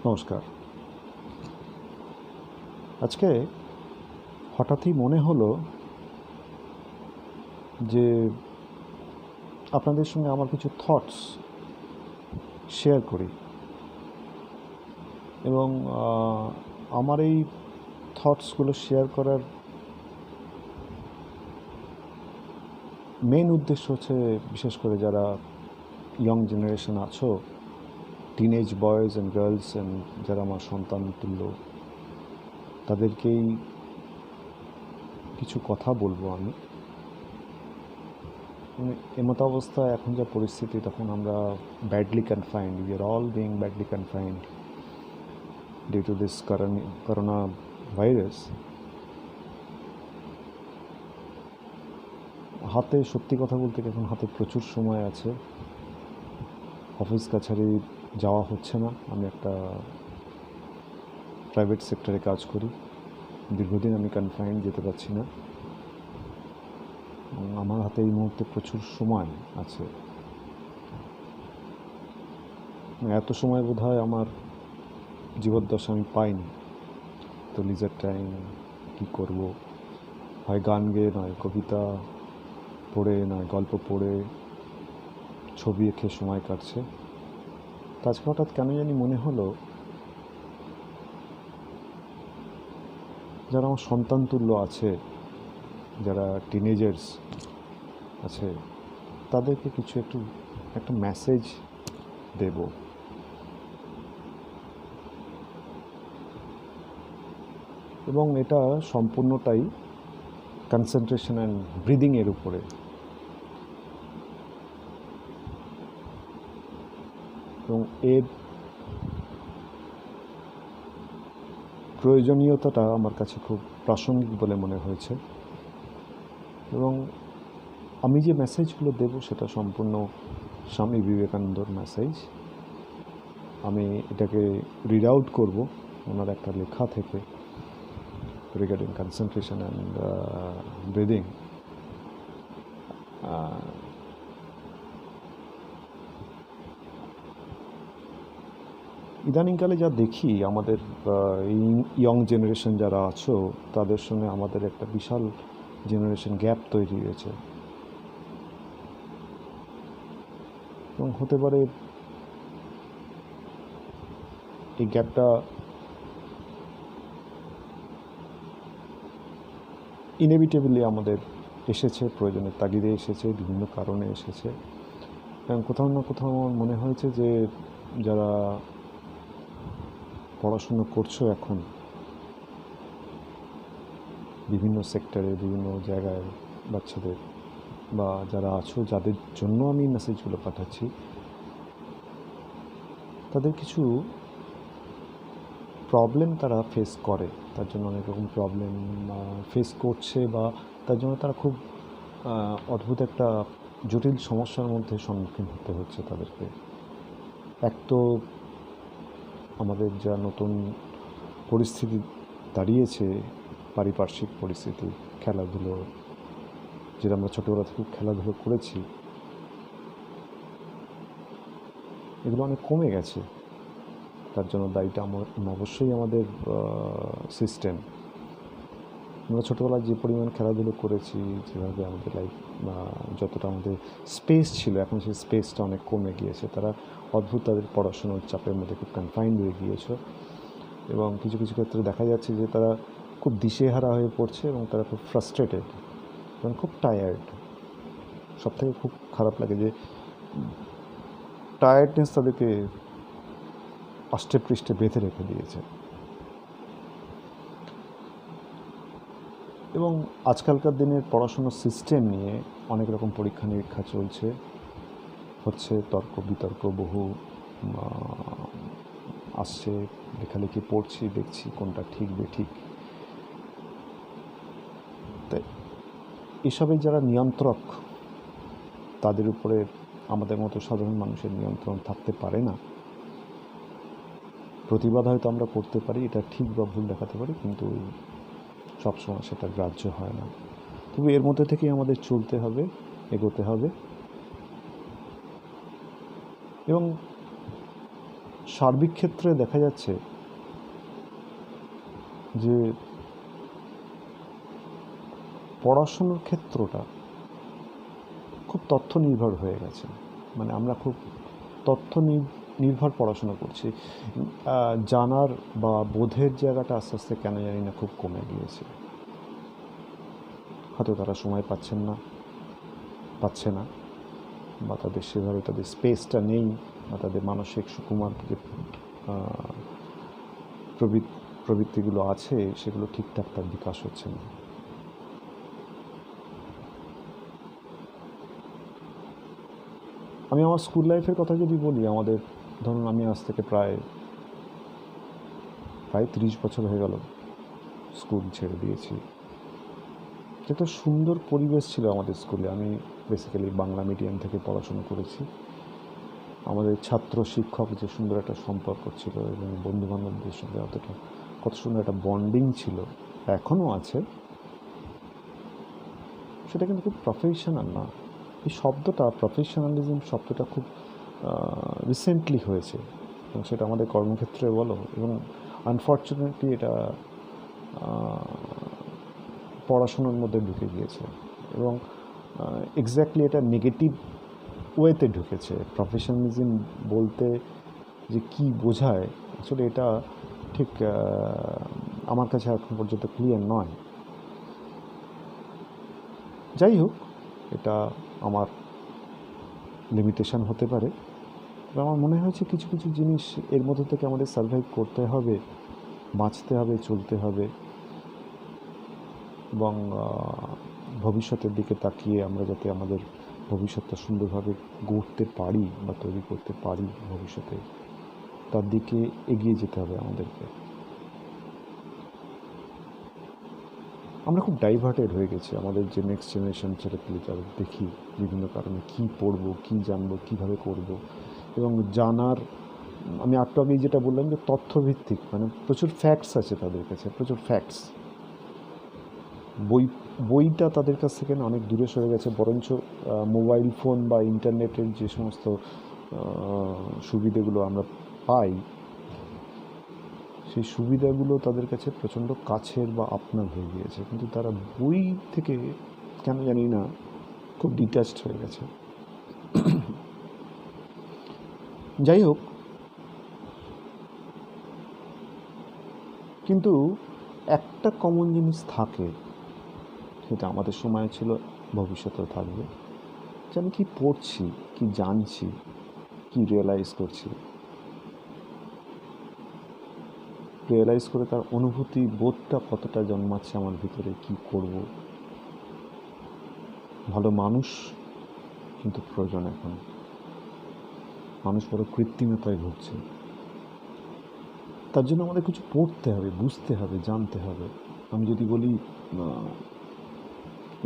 নমস্কার। আজকে হঠাৎই মনে হলো যে আপনাদের সঙ্গে আমার কিছু থটস শেয়ার করি এবং আমার এই থটসগুলো শেয়ার করার মেইন উদ্দেশ্য হচ্ছে বিশেষ করে যারা ইয়ং জেনারেশন আছো, teenage boys and girls and যারা আমার সন্তান তুল্য, তাদেরকেই কিছু কথা বলবো আমি। এমতো অবস্থায় এখন যা পরিস্থিতি, তখন আমরা badly confined, we are all being badly confined due to this corona virus. হাতে সত্যি কথা বলতে এখন হাতে প্রচুর সময় আছে, অফিস কাছারি যাওয়া হচ্ছে না। আমি একটা প্রাইভেট সেক্টরে কাজ করি, দীর্ঘদিন আমি কনফাইন্ড, যেতে পারছি না। আমার হাতে এই মুহূর্তে প্রচুর সময় আছে। এত সময় বোধহয় আমার জীবদ্দশা আমি পাইনি। তো লিজার টাইম কী করব, হয় গান গেয়ে, নয় কবিতা পড়ে, নয় গল্প পড়ে, ছবি এঁকে সময় কাটছে। তো আজকে হঠাৎ কেন জানি মনে হলো যারা আমার সন্তান তুল্য আছে, যারা টিনেজার্স আছে, তাদেরকে কিছু একটা মেসেজ দেব। এবং এটা সম্পূর্ণটাই কনসেন্ট্রেশন অ্যান্ড ব্রিদিংয়ের উপরে। এবং এর প্রয়োজনীয়তাটা আমার কাছে খুব প্রাসঙ্গিক বলে মনে হয়েছে। এবং আমি যে মেসেজগুলো দেব সেটা সম্পূর্ণ স্বামী বিবেকানন্দর মেসেজ। আমি এটাকে রিড আউট করব ওনার একটা লেখা থেকে, রিগার্ডিং কনসেন্ট্রেশন অ্যান্ড ব্রিদিং। ইদানিংকালে যা দেখি, আমাদের ইয়ং জেনারেশন যারা আছো, তাদের সঙ্গে আমাদের একটা বিশাল জেনারেশন গ্যাপ তৈরি হয়েছে। এবং হতে পারে এই গ্যাপটা ইনএভিটেবলি আমাদের এসেছে, প্রয়োজনের তাগিদে এসেছে, বিভিন্ন কারণে এসেছে। এবং কোথাও না কোথাও আমার মনে হয়েছে যে যারা পড়াশুনো করছো এখন বিভিন্ন সেক্টরে, বিভিন্ন জায়গায় বাচ্চাদের, বা যারা আছো যাদের জন্য আমি মেসেজগুলো পাঠাচ্ছি, তাদের কিছু প্রবলেম তারা ফেস করে, তার জন্য অনেক রকম প্রবলেম ফেস করছে, বা তার জন্য তারা খুব অদ্ভুত একটা জটিল সমস্যার মধ্যে সম্মুখীন হতে হচ্ছে তাদেরকে। এক তো আমাদের যা নতুন পরিস্থিতি দাঁড়িয়েছে, পারিপার্শ্বিক পরিস্থিতি, খেলাধুলো, যেটা আমরা ছোটোবেলা থেকে খেলাধুলো করেছি, এগুলো অনেক কমে গেছে। তার জন্য দায়ীটা অবশ্যই আমাদের সিস্টেম। আমরা ছোটোবেলায় যে পরিমাণ খেলাধুলো করেছি, যেভাবে আমাদের লাইফ, যতটা আমাদের স্পেস ছিল, এখন সেই স্পেসটা অনেক কমে গিয়েছে। তারা অদ্ভুত তাদের পড়াশোনার চাপের মধ্যে খুব কনফাইন্ড হয়ে গিয়েছে। এবং কিছু কিছু ক্ষেত্রে দেখা যাচ্ছে যে তারা খুব দিশেহারা হয়ে পড়ছে এবং তারা খুব ফ্রাস্ট্রেটেড এবং খুব টায়ার্ড। সবথেকে খুব খারাপ লাগে যে টায়ার্ডনেস তাদেরকে আষ্টে পৃষ্ঠে বেঁধে রেখে দিয়েছে। এবং আজকালকার দিনের পড়াশোনার সিস্টেম নিয়ে অনেক রকম পরীক্ষা নিরীক্ষা চলছে, হচ্ছে তর্ক বিতর্ক বহু আসছে, লেখালেখি পড়ছি, দেখছি কোনটা ঠিক বেঠিক। তাই এসবের যারা নিয়ন্ত্রক, তাদের উপরে আমাদের মতো সাধারণ মানুষের নিয়ন্ত্রণ থাকতে পারে না। প্রতিবাদ হয়তো আমরা করতে পারি, এটা ঠিক বা ভুল দেখাতে পারি, কিন্তু সবসময় সেটা গ্রাহ্য হয় না। তবে এর মধ্যে থেকেই আমাদের চলতে হবে, এগোতে হবে। এবং সার্বিক ক্ষেত্রে দেখা যাচ্ছে যে পড়াশুনোর ক্ষেত্রটা খুব তথ্য নির্ভর হয়ে গেছে। মানে আমরা খুব তথ্য নির্ভর পড়াশোনা করছি। জানার বা বোধের জায়গাটা আস্তে আস্তে কেন জানি না খুব কমে গিয়েছে। হয়তো তারা সময় পাচ্ছে না, বা তাদের সেভাবে তাদের স্পেসটা নেই, বা তাদের মানসিক সুকুমার যে প্রবৃত্তিগুলো আছে সেগুলো ঠিকঠাক তার বিকাশ হচ্ছে না। আমি আমার স্কুল লাইফের কথা যদি বলি, আমাদের ধরুন আমি আজ থেকে প্রায় 30 বছর হয়ে গেল স্কুল ছেড়ে দিয়েছি। যেটা সুন্দর পরিবেশ ছিল আমাদের স্কুলে। আমি বেসিক্যালি বাংলা মিডিয়াম থেকে পড়াশোনা করেছি। আমাদের ছাত্র শিক্ষক যে সুন্দর একটা সম্পর্ক ছিল, এবং বন্ধুবান্ধবদের সঙ্গে কত সুন্দর একটা বন্ডিং ছিল, এখনও আছে। সেটা কিন্তু খুব প্রফেশনাল না। এই শব্দটা, প্রফেশনালিজম শব্দটা খুব রিসেন্টলি হয়েছে, এবং সেটা আমাদের কর্মক্ষেত্রে বলো, এবং আনফর্চুনেটলি এটা পড়াশোনার মধ্যে ঢুকে গিয়েছে, এবং এক্স্যাক্টলি এটা নেগেটিভ ওয়েতে ঢুকেছে। প্রফেশনালিজম বলতে যে কী বোঝায়, আসলে এটা ঠিক আমার কাছে এখন পর্যন্ত ক্লিয়ার নয়। যাই হোক, এটা আমার লিমিটেশন হতে পারে। আমার মনে হয়েছে কিছু কিছু জিনিস এর মধ্যে থেকে আমাদের সার্ভাইভ করতে হবে, বাঁচতে হবে, চলতে হবে, এবং ভবিষ্যতের দিকে তাকিয়ে আমরা যাতে আমাদের ভবিষ্যৎটা সুন্দরভাবে গড়তে পারি বা তৈরি করতে পারি ভবিষ্যতে, তার দিকে এগিয়ে যেতে হবে আমাদেরকে। আমরা খুব ডাইভার্টেড হয়ে গেছি। আমাদের যে নেক্সট জেনারেশন ছেলেপিলে যারা দেখি বিভিন্ন কারণে কী পড়বো, কী জানবো, কীভাবে করব, এবং জানার, আমি একটু আগেই যেটা বললাম যে তথ্যভিত্তিক, মানে প্রচুর ফ্যাক্টস আছে তাদের কাছে, প্রচুর ফ্যাক্টস। বইটা তাদের কাছ থেকে না অনেক দূরে সরে গেছে, বরঞ্চ মোবাইল ফোন বা ইন্টারনেটের যে সমস্ত সুবিধাগুলো আমরা পাই, সেই সুবিধাগুলো তাদের কাছে প্রচণ্ড কাছের বা আপনার হয়ে গিয়েছে, কিন্তু তারা বই থেকে কেন জানি না খুব ডিট্যাচড হয়ে গেছে। যাই হোক, কিন্তু একটা কমন জিনিস থাকে, সেটা আমাদের সময় ছিল, ভবিষ্যতেও থাকবে, যে আমি কী পড়ছি, কী জানছি, কী রিয়েলাইজ করছি, রিয়েলাইজ করে তার অনুভূতি বোধটা কতটা জন্মাচ্ছে আমার ভিতরে, কী করব। ভালো মানুষ কিন্তু প্রয়োজন। এখন মানুষ বড় কৃত্রিমতায় ভুগছে। তার জন্য আমাদের কিছু পড়তে হবে, বুঝতে হবে, জানতে হবে। আমি যদি বলি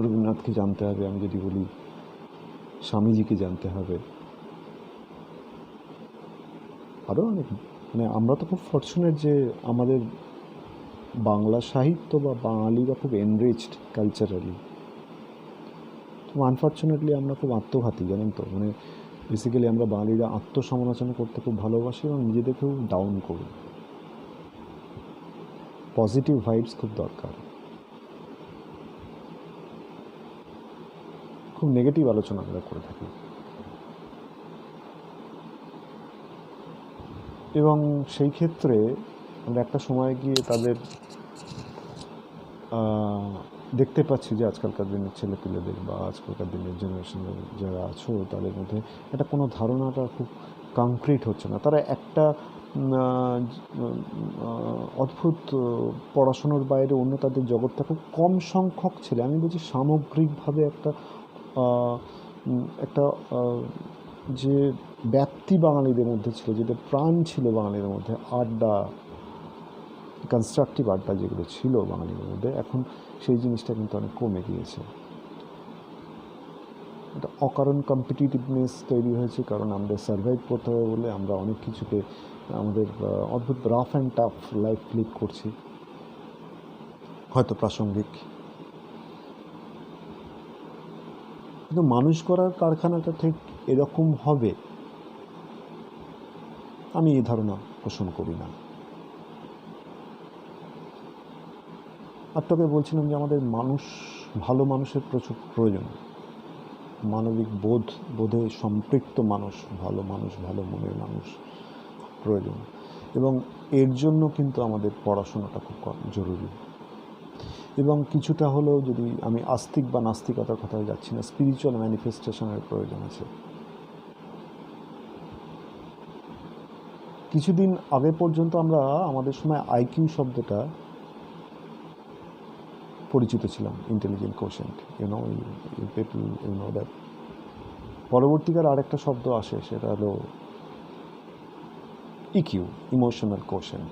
রবীন্দ্রনাথকে জানতে হবে, আমি যদি বলি স্বামীজিকে জানতে হবে, আরও অনেক, মানে আমরা তো খুব ফর্চুনেট যে আমাদের বাংলা সাহিত্য বা বাঙালিরা খুব এনরিচড কালচারালি। তো আনফর্চুনেটলি আমরা খুব আত্মঘাতী, জানেন তো। মানে বেসিক্যালি আমরা বাঙালিরা আত্মসমালোচনা করতে খুব ভালোবাসি, এবং নিজেদেরকেও ডাউন করি। পজিটিভ ভাইবস খুব দরকার। খুব নেগেটিভ আলোচনা আমরা করে থাকি, এবং সেই ক্ষেত্রে আমরা একটা সময় গিয়ে তাদের দেখতে পাচ্ছি যে আজকালকার দিনের ছেলেপিলেদের বা আজকালকার দিনের জেনারেশনের যারা আছো, তাদের মধ্যে একটা কোনো ধারণাটা খুব কংক্রিট হচ্ছে না। তারা একটা অদ্ভুত পড়াশোনার বাইরে অন্য তাদের জগৎটা খুব কম সংখ্যক ছেলে, আমি বলছি সামগ্রিকভাবে একটা একটা যে ব্যাপ্তি বাঙালিদের মধ্যে ছিল, যেটা প্রাণ ছিল বাঙালিদের মধ্যে, আড্ডা, কনস্ট্রাকটিভ আড্ডা যেগুলো ছিল বাঙালিদের মধ্যে, এখন সেই জিনিসটা কিন্তু অনেক কমে গিয়েছে। একটা অকারণ কম্পিটিটিভনেস তৈরি হয়েছে, কারণ আমরা সার্ভাইভ করতে হবে বলে আমরা অনেক কিছুকে আমাদের অদ্ভুত rough and tough life lead করছি, হয়তো প্রাসঙ্গিক, কিন্তু মানুষ করার কারখানাটা ঠিক এরকম হবে আমি এই ধারণা পোষণ করি না। আর তোকে বলছিলাম যে আমাদের ভালো মানুষের প্রচুর প্রয়োজন, মানবিক বোধে সম্পৃক্ত মানুষ, ভালো মনের মানুষ প্রয়োজন, এবং এর জন্য কিন্তু আমাদের পড়াশোনাটা খুব জরুরি। এবং কিছুটা হলেও, যদি আমি আস্তিক বা নাস্তিকতার কথায় যাচ্ছি না, স্পিরিচুয়াল ম্যানিফেস্টেশনের প্রয়োজন আছে। কিছুদিন আগে পর্যন্ত আমরা আমাদের সময় আইকিউ শব্দটা পরিচিত ছিলাম, ইন্টেলিজেন্ট কোশেন্ট, পিপল দ্যাট। পরবর্তীকার আরেকটা শব্দ আসে, সেটা হলো EQ, emotional quotient.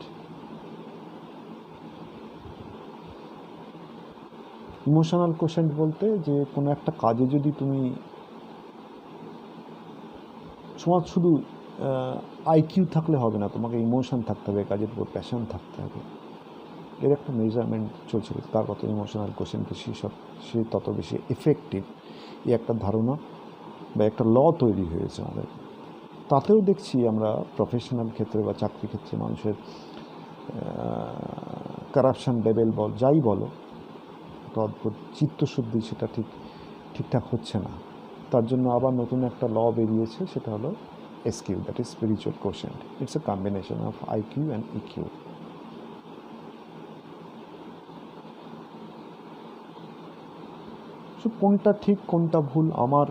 Emotional quotient বলতে যে কোনো একটা কাজে যদি তুমি শুধু আইকিউ থাকলে হবে না, তোমাকে ইমোশন থাকতে হবে, কাজের উপর প্যাশন থাকতে হবে। এর একটা মেজারমেন্ট চলছিল, তার কত ইমোশনাল কোশেন্ট বেশি, সে তত বেশি এফেক্টিভ, এই একটা ধারণা বা একটা ল তৈরি হয়েছে আমাদের। তাতেও দেখছি আমরা প্রফেশনাল ক্ষেত্রে বা চাকরি ক্ষেত্রে মানুষের কারাপশান লেভেল যাই বলো, অদ্ভুত চিত্তশুদ্ধি সেটা ঠিকঠাক হচ্ছে না। তার জন্য আবার নতুন একটা ল বেরিয়েছে, সেটা হলো SQ, that is spiritual quotient. It's a combination of IQ and EQ. So কোনটা ঠিক কোনটা ভুল, আমার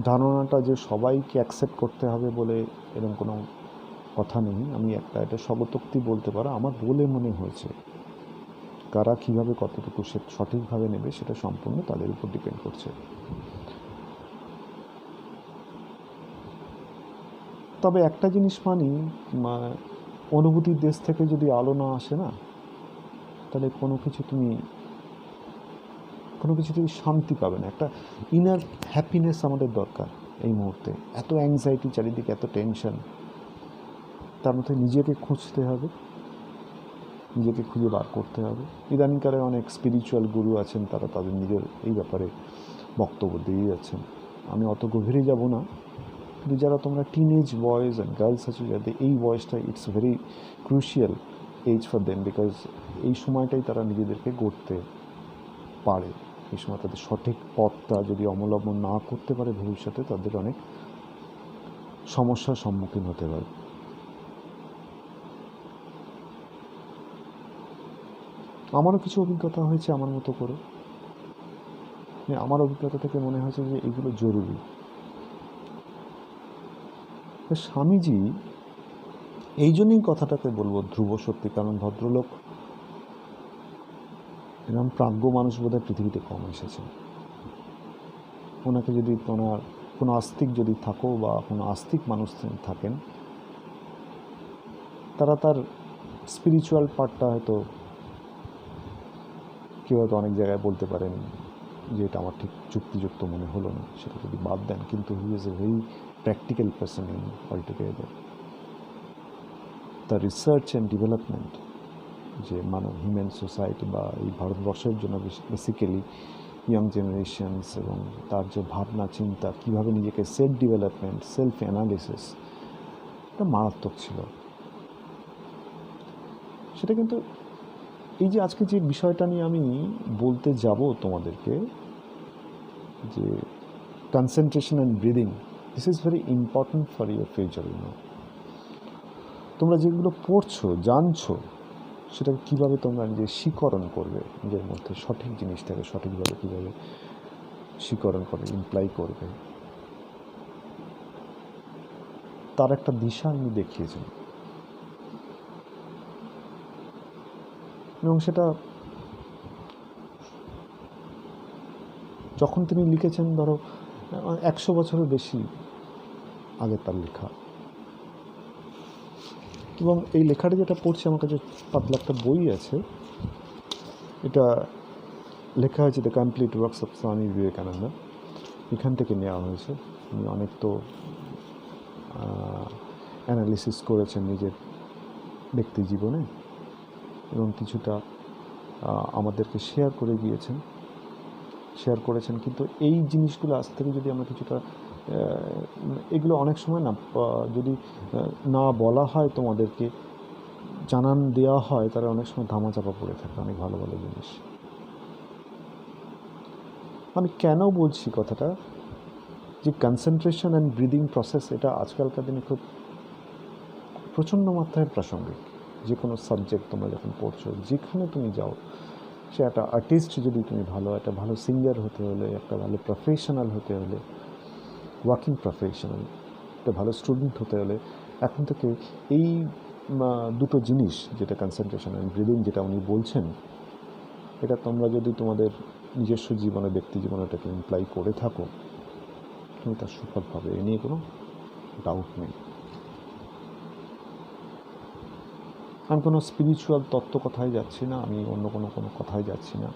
ধারণাটা যে সবাইকে অ্যাকসেপ্ট করতে হবে বলে এরকম কোনো কথা নেই। আমি এটা স্বগতোক্তি বলতে পারো, আমার বলে মনে হয়েছে। কারা কীভাবে কতটুকু সঠিকভাবে নেবে সেটা সম্পূর্ণ তাদের উপর ডিপেন্ড করছে। তবে একটা জিনিস মানি, অনুভূতির দেশ থেকে যদি আলো না আসে না, তাহলে কোনো কিছুতেই শান্তি পাবে না। একটা ইনার হ্যাপিনেস আমাদের দরকার এই মুহূর্তে। এত অ্যাংজাইটি চারিদিকে, এত টেনশন, তার মধ্যে নিজেকে খুঁজতে হবে, নিজেকে খুঁজে বার করতে হবে। ইদানিংকালে অনেক স্পিরিচুয়াল গুরু আছেন, তারা তাদের নিজের এই ব্যাপারে বক্তব্য দিয়ে যাচ্ছেন। আমি অত গভীরে যাব না, কিন্তু যারা তোমরা টিনেজ বয়েজ অ্যান্ড গার্লস আছে, যাতে এই বয়সটা it's very crucial age for them, because এই সময়টাই তারা নিজেদেরকে গড়তে পারে। এই সময় তাদের সঠিক পথটা যদি অবলম্বন না করতে পারে, ভবিষ্যতে তাদের অনেক সমস্যার সম্মুখীন হতে পারে। আমারও কিছু অভিজ্ঞতা হয়েছে আমার মতো করে। আমার অভিজ্ঞতা থেকে মনে হয়েছে যে এগুলো জরুরি। স্বামীজি এই জন্যই কথাটাকে বলবো ধ্রুব সত্যি, কারণ ভদ্রলোক এরকম প্রাজ্ঞ মানুষ বোধহয় পৃথিবীতে কম এসেছে। ওনাকে যদি কোনো আস্তিক যদি থাকো বা কোনো আস্তিক মানুষ থাকেন, তারা তার স্পিরিচুয়াল পার্টটা হয়তো কেউ হয়তো অনেক জায়গায় বলতে পারেন যে এটা আমার ঠিক যুক্তিযুক্ত মনে হলো না, সেটা যদি বাদ দেন, কিন্তু he is a very practical person in altogether. The research and development যে হিউম্যান সোসাইটি বা এই ভারতবর্ষের জন্য বেসিক্যালি ইয়ং জেনারেশনস, এবং তার যে ভাবনা চিন্তা, কীভাবে নিজেকে সেলফ ডেভেলপমেন্ট, সেলফ অ্যানালিসিস, এটা মারাত্মক ছিল। সেটা কিন্তু এই যে আজকে যে বিষয়টা নিয়ে আমি বলতে যাব তোমাদেরকে, যে concentration and breathing, this is very important for your future. তোমরা যেগুলো পড়ছো, জানছো, সেটাকে কীভাবে তোমরা নিজের শিকরণ করবে, নিজের মধ্যে সঠিক জিনিসটাকে সঠিকভাবে কীভাবে শিকরণ করবে, ইমপ্লাই করবে, তার একটা দিশা আমি দেখিয়েছেন। এবং সেটা যখন তিনি লিখেছেন, ধরো 100 বছরের বেশি আগে তার লেখা। এবং এই লেখাটা যেটা পড়ছি, আমার কাছে পাতলা একটা বই আছে, এটা লেখা হয়েছে the complete works of Swami Vivekananda, এখান থেকে নেওয়া হয়েছে। উনি অনেক তো অ্যানালিসিস করেছেন নিজের ব্যক্তি জীবনে, এবং কিছুটা আমাদেরকে শেয়ার করেছেন। কিন্তু এই জিনিসগুলো আজ থেকে যদি আমরা কিছুটা এগুলো অনেক সময় না যদি না বলা হয় তোমাদেরকে, জানান দেওয়া হয়, তারা অনেক সময় ধামাচাপা পড়ে থাকে অনেক ভালো ভালো জিনিস। আমি কেন বলছি কথাটা, যে কনসেন্ট্রেশন অ্যান্ড ব্রিদিং প্রসেস, এটা আজকালকার দিনে খুব প্রচণ্ড মাত্রায় প্রাসঙ্গিক। যে কোনো সাবজেক্ট তোমরা যখন পড়ছো, যেখানে তুমি যাও, সে একটা আর্টিস্ট যদি তুমি একটা ভালো সিঙ্গার হতে হলে, একটা ভালো প্রফেশনাল হতে হলে, ওয়ার্কিং প্রফেশনাল, একটা ভালো স্টুডেন্ট হতে হলে, এখন থেকে এই দুটো জিনিস, যেটা কনসেন্ট্রেশন অ্যান্ড ব্রিদিং যেটা উনি বলছেন, এটা তোমরা যদি তোমাদের নিজস্ব জীবনে, ব্যক্তি জীবনে এটাকে ইমপ্লাই করে থাকো, তুমি তার সুফল পাবে, এ নিয়ে কোনো ডাউট নেই। আমি কোনো স্পিরিচুয়াল তত্ত্ব কথায় যাচ্ছি না, আমি অন্য কোনো কথায় যাচ্ছি না।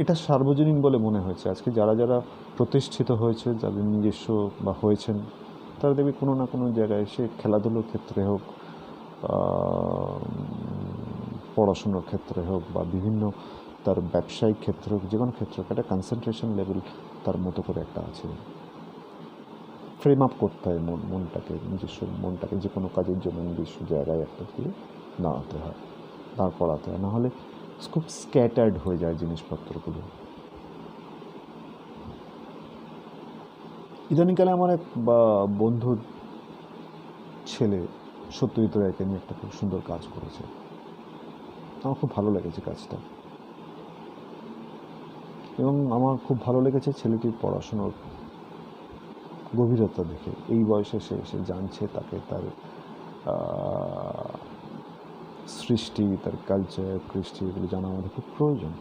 এটা সার্বজনীন বলে মনে হয়েছে আজকে যারা যারা প্রতিষ্ঠিত হয়েছে, যাদের নিজস্ব বা হয়েছেন, তারা দেখবে কোনো না কোনো জায়গায়, সে খেলাধুলোর ক্ষেত্রে হোক, পড়াশুনোর ক্ষেত্রে হোক, বা বিভিন্ন তার ব্যবসায়িক ক্ষেত্রে হোক, যে কোনো ক্ষেত্রে হোক, একটা কনসেন্ট্রেশন লেভেল তার মতো করে একটা আছে। ফ্রেম আপ করতে হয় মনটাকে, নিজস্ব মনটাকে যে কোনো কাজের জন্য নিজস্ব জায়গায় একটা দিয়ে দাঁড়াতে হয়, দাঁড় করাতে হয়, নাহলে খুব স্ক্যাটার্ড হয়ে যায় জিনিসপত্রগুলো। ইদানিংকালে আমার এক বন্ধুর ছেলে সত্যজিৎ রায়কে নিয়ে একটা খুব সুন্দর কাজ করেছে, আমার খুব ভালো লেগেছে কাজটা, এবং আমার খুব ভালো লেগেছে ছেলেটির পড়াশুনোর গভীরতা দেখে। এই বয়সে সে জানছে, তাকে তার সৃষ্টি, তার কালচার, কৃষ্টি, এগুলো জানা আমাদের খুব প্রয়োজন।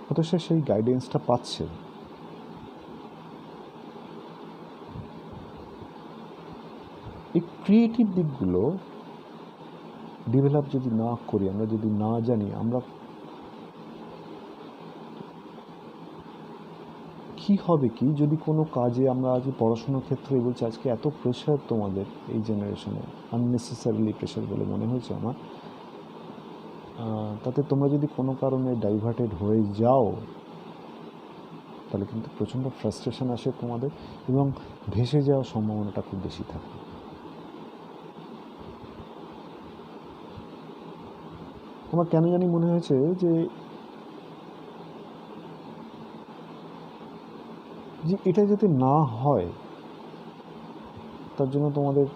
হয়তো সে সেই গাইডেন্সটা পাচ্ছে। এই ক্রিয়েটিভ দিকগুলো ডেভেলপ যদি না করি, আমরা যদি না জানি, আমরা কি হবে কি যদি কোনো কাজে আমরা আজ পড়াশোনার ক্ষেত্রে বলছি, আজকে এত প্রেশার তোমাদের এই জেনারেশনে, আননেসেসারিলি প্রেশার বলে মনে হয়েছে আমার, তাতে তোমরা যদি কোনো কারণে ডাইভার্টেড হয়ে যাও, তাহলে কিন্তু প্রচণ্ড ফ্রাস্ট্রেশন আসে তোমাদের, এবং ভেসে যাওয়ার সম্ভাবনাটা খুব বেশি থাকে। আমার কেন জানি মনে হয়েছে যে এটা যাতে না হয়, তার জন্য তোমাদের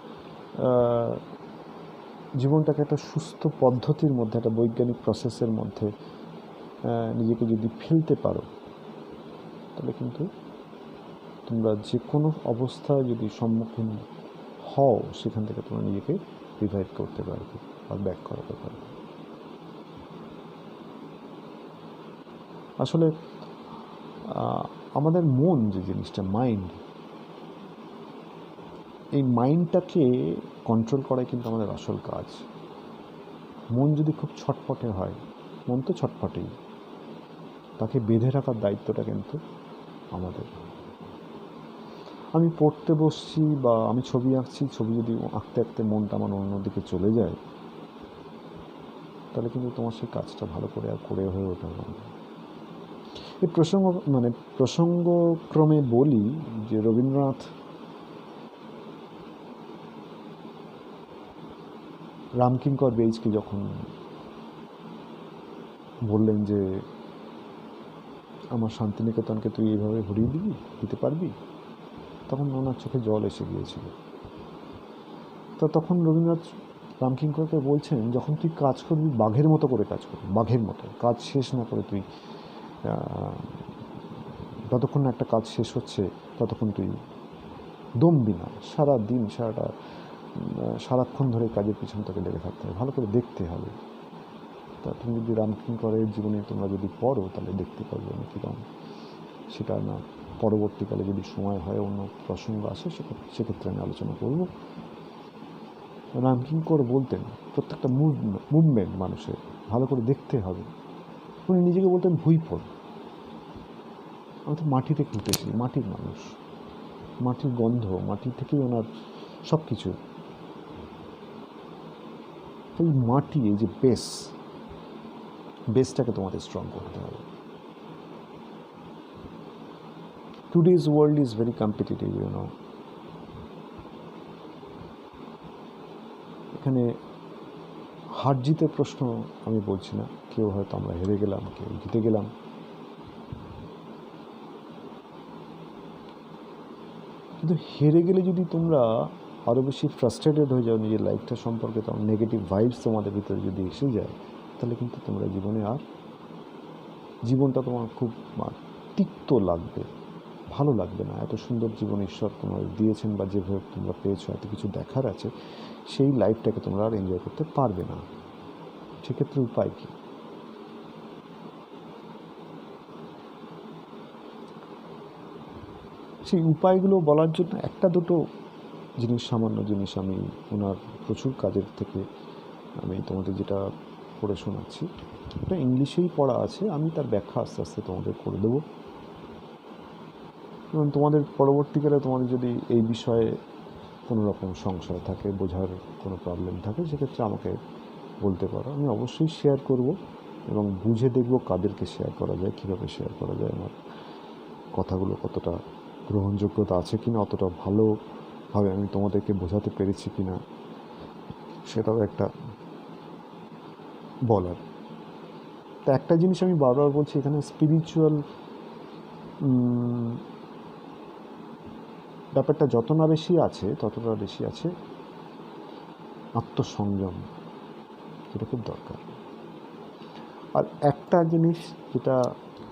জীবনটাকে একটা সুস্থ পদ্ধতির মধ্যে, একটা বৈজ্ঞানিক প্রসেসের মধ্যে নিজেকে যদি ফেলতে পারো, তাহলে কিন্তু তোমরা যে কোনো অবস্থায় যদি সম্মুখীন হও, সেখান থেকে তোমরা নিজেকে রিভাইভ করতে পারবে বা ব্যাক করাতে পারবে। আসলে আমাদের মন যে জিনিসটা, মাইন্ড, এই মাইন্ডটাকে কন্ট্রোল করাই কিন্তু আমাদের আসল কাজ। মন যদি খুব ছটফটে হয়, মন তো ছটফটেই, তাকে বেঁধে রাখার দায়িত্বটা কিন্তু আমাদের। আমি পড়তে বসছি বা আমি ছবি আঁকছি, ছবি যদি আঁকতে আঁকতে মনটা আমার অন্যদিকে চলে যায়, তাহলে কিন্তু তোমার সেই কাজটা ভালো করে আর করে হয়ে ওঠা না। এই প্রসঙ্গক্রমে বলি যে রবীন্দ্রনাথ রামকিঙ্কর বেইজকে যখন বললেন যে আমার শান্তিনিকেতনকে তুই এইভাবে ভরিয়ে দিতে পারবি, তখন ওনার চোখে জল এসে গিয়েছিল। তো তখন রবীন্দ্রনাথ রামকিঙ্করকে বলছেন, যখন তুই কাজ করবি বাঘের মতো করে কাজ করবি, বাঘের মতো কাজ শেষ না করে তুই, যতক্ষণ না একটা কাজ শেষ হচ্ছে ততক্ষণ তুই দমবি না। সারাদিন সারাক্ষণ ধরে কাজের পিছন থেকে লেগে থাকতে হবে, ভালো করে দেখতে হবে। তা তুমি যদি রামকিঙ্করের জীবনে তোমরা যদি পড়ো, তাহলে দেখতে পারবে না কীরকম। সেটা না পরবর্তীকালে যদি সময় হয়, অন্য প্রসঙ্গ আসে, সেক্ষেত্রে আমি আলোচনা করব। রামকিঙ্কর বলতেন প্রত্যেকটা মুভমেন্ট মানুষের ভালো করে দেখতে হবে। উনি নিজেকে বলতেন ভুঁইপড়। আমি তো মাটি থেকে উঠেছি, মাটির মানুষ, মাটির গন্ধ, মাটি থেকেই ওনার সব কিছু। এই মাটি, এই যে বেস, বেসটাকে তোমাদের স্ট্রং করতে হবে। Today's world is very competitive, এখানে হার জিতের প্রশ্ন আমি বলছি না, কেউ হয়তো আমরা হেরে গেলাম, কেউ জিতে গেলাম, কিন্তু হেরে গেলে যদি তোমরা আরও বেশি ফ্রাস্ট্রেটেড হয়ে যাও নিজের লাইফটা সম্পর্কে, তখন নেগেটিভ ভাইবস তোমাদের ভিতরে যদি এসে যায়, তাহলে কিন্তু তোমরা জীবনে আর জীবনটা তোমার খুব তিক্ত লাগবে, ভালো লাগবে না। এত সুন্দর জীবন ঈশ্বর তোমাদের দিয়েছেন বা যেভাবে তোমরা পেয়েছো, এত কিছু দেখার আছে, সেই লাইফটাকে তোমরা আর এনজয় করতে পারবে না। সেক্ষেত্রে উপায় কী? সেই উপায়গুলো বলার জন্য একটা দুটো জিনিস, সামান্য জিনিস আমি ওনার প্রচুর কাজের থেকে আমি তোমাদের যেটা পড়ে শোনাচ্ছি, ওটা ইংলিশেই পড়া আছে, আমি তার ব্যাখ্যা আস্তে আস্তে তোমাদের করে দেবো। এবং তোমাদের পরবর্তীকালে তোমাদের যদি এই বিষয়ে কোনো রকম সংশয় থাকে, বোঝার কোনো প্রবলেম থাকে, সেক্ষেত্রে আমাকে বলতে পারো, আমি অবশ্যই শেয়ার করব এবং বুঝে দেখব কাদেরকে শেয়ার করা যায়, কীভাবে শেয়ার করা যায়, আমার কথাগুলো কতটা গ্রহণযোগ্যতা আছে কিনা, অতটা ভালোভাবে আমি তোমাদেরকে বোঝাতে পেরেছি কিনা, সেটাও একটা বলার। তা একটা জিনিস আমি বারবার বলছি, এখানে স্পিরিচুয়াল ব্যাপারটা যত না বেশি আছে, ততটা বেশি আছে আত্মসংযম, যেটা খুব দরকার। আর একটা জিনিস যেটা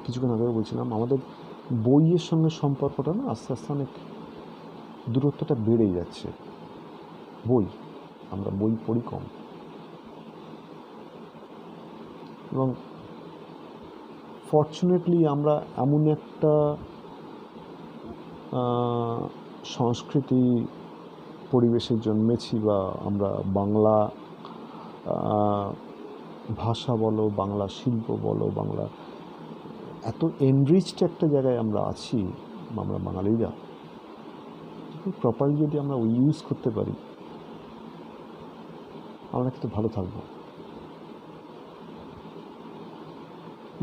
কিছুক্ষণ আগে বলছিলাম, আমাদের বইয়ের সঙ্গে সম্পর্কটা না আস্তে আস্তে অনেক দূরত্বটা বেড়ে যাচ্ছে। আমরা বই পড়ি কম, এবং ফর্চুনেটলি আমরা এমন একটা সংস্কৃতি পরিবেশে জন্মেছি, বা আমরা বাংলা ভাষা বলো, বাংলা শিল্প বলো, বাংলা এত এনরিচড একটা জায়গায় আমরা আছি, আমরা বাঙালিরা প্রপারলি যদি আমরা ইউজ করতে পারি, আমরা কিন্তু ভালো থাকবো।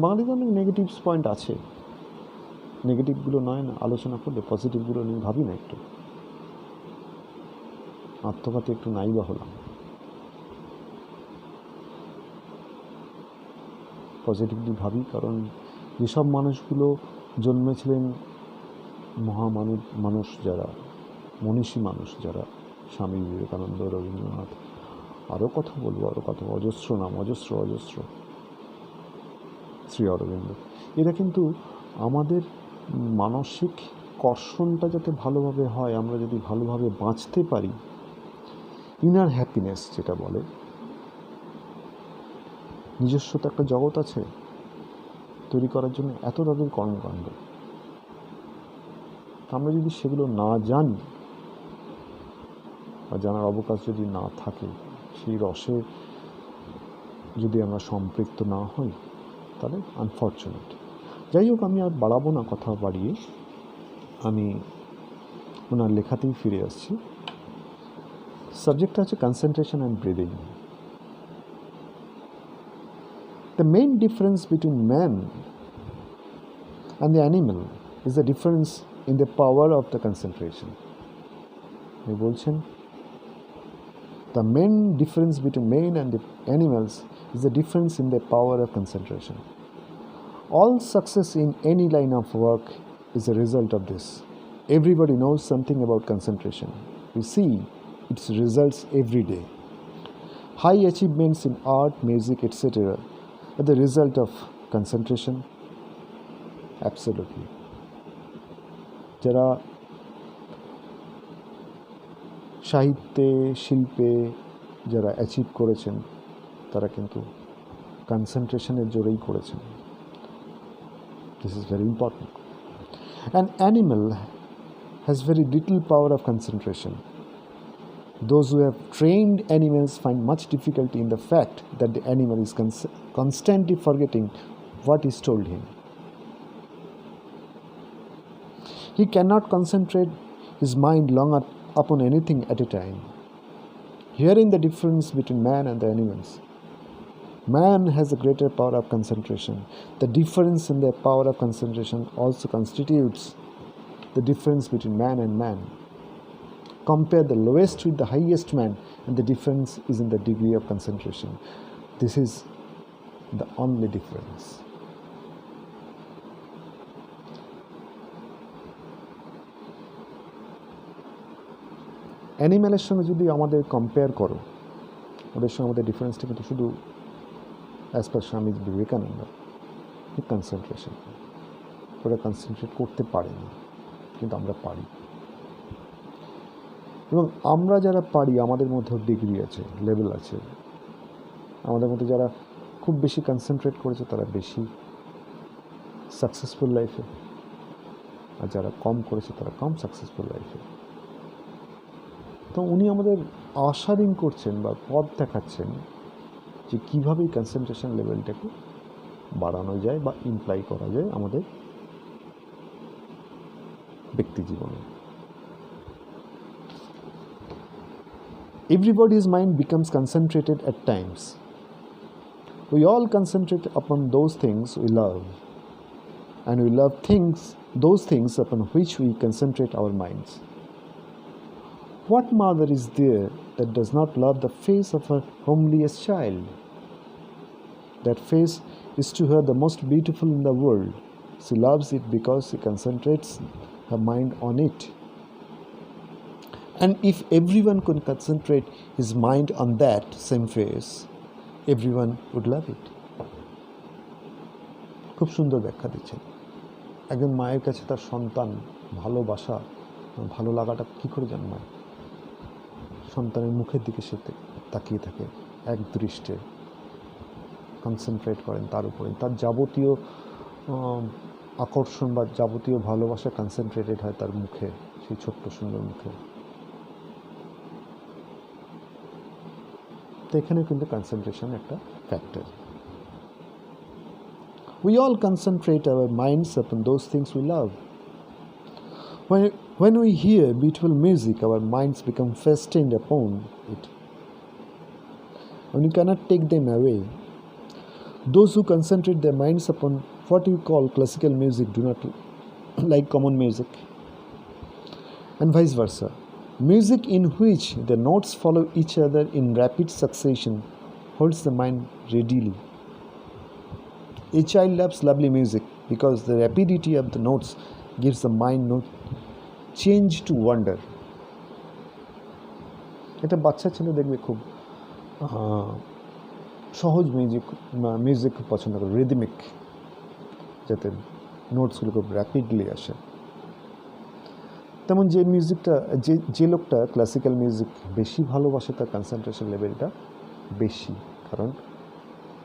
বাঙালিতে অনেক নেগেটিভস পয়েন্ট আছে, নেগেটিভগুলো নয় না আলোচনা করলে, পজিটিভগুলো নিয়ে ভাবি না একটু, আত্মঘাতী একটু নাই বা হলাম, পজিটিভলি ভাবি। কারণ যেসব মানুষগুলো জন্মেছিলেন, মানুষ যারা, মনীষী মানুষ যারা, স্বামী বিবেকানন্দ, রবীন্দ্রনাথ, আরও কথা বলবো, অজস্র নাম, অজস্র শ্রী অরবিন্দ, এরা কিন্তু আমাদের মানসিক কর্ষণটা যাতে ভালোভাবে হয়, আমরা যদি ভালোভাবে বাঁচতে পারি, ইনার হ্যাপিনেস যেটা বলে, নিজস্ব তো একটা জগৎ আছে তৈরি করার জন্য, এত তাদের কর্মকাণ্ড, আমরা যদি সেগুলো না জানি বা জানার অবকাশ যদি না থাকে, সেই রসে যদি আমরা সম্পৃক্ত না হই, তাহলে আনফর্চুনেট। যাই হোক, আমি আর বাড়াবো না, কথা বাড়িয়ে আমি ওনার লেখাতেই ফিরে আসছি। সাবজেক্টটা হচ্ছে concentration and breathing. The main difference between man and the animal is the difference in the power of the concentration. He বলছেন, the main difference between man and the animals is the difference in the power of concentration. All success in any line of work is a result of this. Everybody knows something about concentration. We see its results every day. High achievements in art, music, etc. are the result of concentration. Absolutely. যারা সাহিত্যে, শিল্পে যারা achieve করেছেন, তারা কিন্তু কনসেন্ট্রেশনের জোরেই করেছেন। This is very important. An animal has very little power of concentration. Those who have trained animals find much difficulty in the fact that the animal is constantly forgetting what is told him. He cannot concentrate his mind long upon anything at a time. Herein the difference between man and the animals. Man has a greater power of concentration. The difference in the power of concentration also constitutes the difference between man and man. Compare the lowest with the highest man, and the difference is in the degree of concentration. This is the only difference. অ্যানিম্যালের সঙ্গে যদি আমাদের compare করো, ওদের সঙ্গে আমাদের ডিফারেন্সটা কিন্তু শুধু as per Swami Vivekananda concentration. ওরা কনসেন্ট্রেট করতে পারে না, কিন্তু আমরা পারি। এবং আমরা যারা পারি, আমাদের মধ্যেও ডিগ্রি আছে, লেভেল আছে। আমাদের মধ্যে যারা খুব বেশি কনসেন্ট্রেট করেছে তারা বেশি সাকসেসফুল লাইফে, আর যারা কম করেছে তারা কম সাকসেসফুল লাইফে। তো উনি আমাদের আশারিং করছেন বা পথ দেখাচ্ছেন যে কীভাবে এই কনসেন্ট্রেশন লেভেলটাকে বাড়ানো যায় বা ইমপ্লাই করা যায় আমাদের ব্যক্তি জীবনে। Everybody's mind becomes concentrated at times. We all concentrate upon those things we love, and we love those things upon which we concentrate our minds. What mother is there that does not love the face of her homeliest child? That face is to her the most beautiful in the world. She loves it because she concentrates her mind on it. And if everyone could concentrate his mind on that same face, everyone would love it. খুব সুন্দর ব্যাখ্যা দিচ্ছেন। একজন মায়ের কাছে তার সন্তান ভালোবাসা, ভালো লাগাটা কী করে জন্মায়? সন্তানের মুখের দিকে সে তাকিয়ে থাকে, এক দৃষ্টে কনসেন্ট্রেট করেন তার উপরে। তার যাবতীয় আকর্ষণ বা যাবতীয় ভালোবাসা কনসেন্ট্রেটেড হয় তার মুখে, সেই ছোট্ট সুন্দর মুখে। তো এখানে কিন্তু কনসেন্ট্রেশন একটা factor. We all concentrate our minds upon those things we love. When we hear beautiful music, our minds become fastened upon it, and you cannot take them away. Those who concentrate their minds upon what you call classical music do not like common music, and vice versa. Music in which the notes follow each other in rapid succession holds the mind readily. A child loves lovely music because the rapidity of the notes gives the mind no change to wonder. এটা বাচ্চা ছেলে দেখবে খুব সহজ music খুব পছন্দ করে, rhythmic, যাতে নোটসগুলো খুব র্যাপিডলি আসে। তেমন যে লোকটা ক্লাসিক্যাল মিউজিক বেশি ভালোবাসে, তার কনসেন্ট্রেশন লেভেলটা বেশি। কারণ